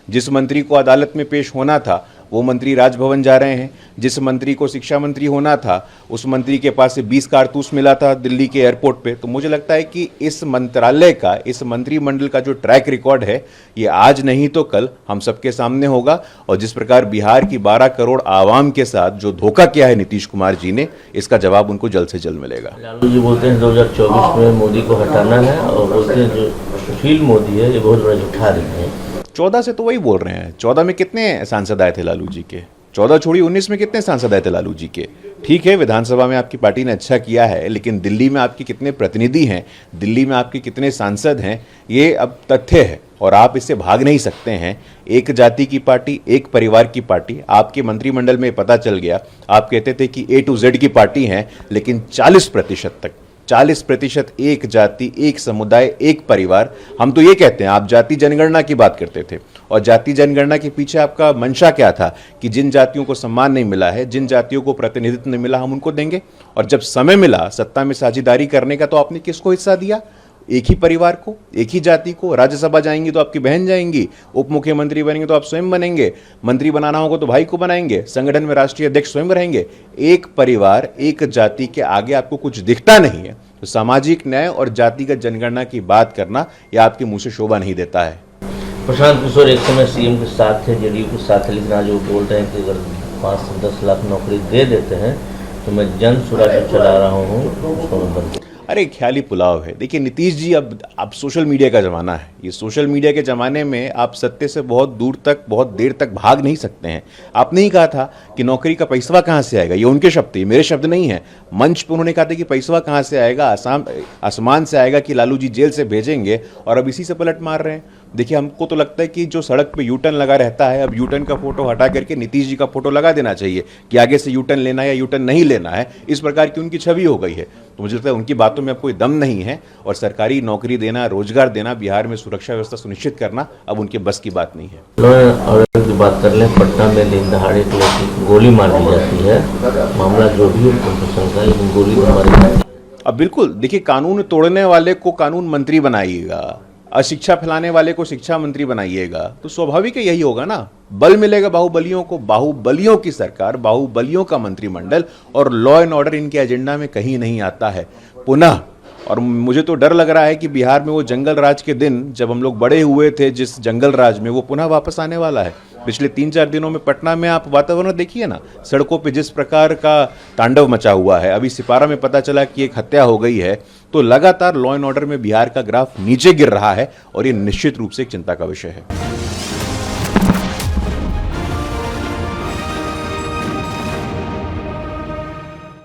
जिस मंत्री को अदालत में पेश होना था वो मंत्री राजभवन जा रहे हैं, जिस मंत्री को शिक्षा मंत्री होना था उस मंत्री के पास से 20 कारतूस मिला था दिल्ली के एयरपोर्ट पे। तो मुझे लगता है कि इस मंत्रालय का, इस मंत्रिमंडल का जो ट्रैक रिकॉर्ड है ये आज नहीं तो कल हम सबके सामने होगा। और जिस प्रकार बिहार की 12 करोड़ आवाम के साथ जो धोखा किया है नीतीश कुमार जी ने, इसका जवाब उनको जल्द से जल्द मिलेगा। लालू जी बोलते हैं 2024 में मोदी को हटाना है और बोलते हैं जो सुशील मोदी है ये बहुत बड़ा झूठा रही है। 14 से तो वही बोल रहे हैं। 14 में कितने सांसद आए थे लालू जी के? 14 छोड़ी 19 में कितने सांसद आए थे लालू जी के? ठीक है, विधानसभा में आपकी पार्टी ने अच्छा किया है, लेकिन दिल्ली में आपके कितने प्रतिनिधि हैं, दिल्ली में आपके कितने सांसद हैं, ये अब तथ्य है और आप इससे भाग नहीं सकते हैं। एक जाति की पार्टी, एक परिवार की पार्टी, आपके मंत्रिमंडल में पता चल गया। आप कहते थे कि A to Z की पार्टी है, लेकिन 40% एक जाति, एक समुदाय, एक परिवार। हम तो ये कहते हैं, आप जाति जनगणना की बात करते थे और जाति जनगणना के पीछे आपका मंशा क्या था कि जिन जातियों को सम्मान नहीं मिला है, जिन जातियों को प्रतिनिधित्व नहीं मिला, हम उनको देंगे। और जब समय मिला सत्ता में साझेदारी करने का तो आपने किसको हिस्सा दिया? एक ही परिवार को, एक ही जाति को। राज्यसभा जाएंगी तो आपकी बहन जाएंगी, उप मुख्यमंत्री बनेंगे तो आप स्वयं बनेंगे, मंत्री बनाना होगा तो भाई को बनाएंगे, संगठन में राष्ट्रीय अध्यक्ष स्वयं रहेंगे। एक परिवार, एक जाति के आगे आपको कुछ दिखता नहीं है। तो सामाजिक न्याय और जातिगत जनगणना की बात करना यह आपके मुंह से शोभा नहीं देता है। प्रशांत किशोर एक समय सीएम के साथ थे, जेडीयू के साथ थे, लेकिन आज वो बोल रहे हैं कि अगर 5 से 10 लाख नौकरी दे देते हैं तो मैं जन स्वराज चला रहा हूँ उसको मैं बंद। अरे ख्याली पुलाव है। देखिए नीतीश जी, अब सोशल मीडिया का ज़माना है। ये सोशल मीडिया के ज़माने में आप सत्य से बहुत दूर तक, बहुत देर तक भाग नहीं सकते हैं। आपने ही कहा था कि नौकरी का पैसा कहाँ से आएगा, ये उनके शब्द थे, मेरे शब्द नहीं है। मंच पर उन्होंने कहा था कि पैसा कहाँ से आएगा, आसमान से आएगा कि लालू जी जेल से भेजेंगे, और अब इसी से पलट मार रहे हैं। देखिए हमको तो लगता है कि जो सड़क पे यूटर्न लगा रहता है, अब यूटर्न का फोटो हटा करके नीतीश जी का फोटो लगा देना चाहिए कि आगे से यूटर्न लेना है या यूटर्न नहीं लेना है। इस प्रकार की उनकी छवि हो गई है। तो मुझे लगता है उनकी बातों में अब कोई दम नहीं है और सरकारी नौकरी देना, रोजगार देना, बिहार में सुरक्षा व्यवस्था सुनिश्चित करना अब उनके बस की बात नहीं है। और की बात कर लें, पटना में दिन दहाड़े गोली मार दी जाती है, मामला जो भी हो, लेकिन गोली तो मारी जाती है। अब बिल्कुल देखिए, कानून तोड़ने वाले को कानून मंत्री बनाइएगा, अशिक्षा फैलाने वाले को शिक्षा मंत्री बनाइएगा, तो स्वाभाविक है यही होगा ना। बल मिलेगा बाहुबलियों को, बाहुबलियों की सरकार, बाहुबलियों का मंत्रिमंडल, और लॉ एंड ऑर्डर इनके एजेंडा में कहीं नहीं आता है पुनः। और मुझे तो डर लग रहा है कि बिहार में वो जंगल राज के दिन जब हम लोग बड़े हुए थे, जिस जंगल राज में, वो पुनः वापस आने वाला है। पिछले 3-4 दिनों में पटना में आप वातावरण देखिए ना, सड़कों पे जिस प्रकार का तांडव मचा हुआ है। अभी सिपारा में पता चला कि एक हत्या हो गई है। तो लगातार लॉ एंड ऑर्डर में बिहार का ग्राफ नीचे गिर रहा है और ये निश्चित रूप से एक चिंता का विषय है।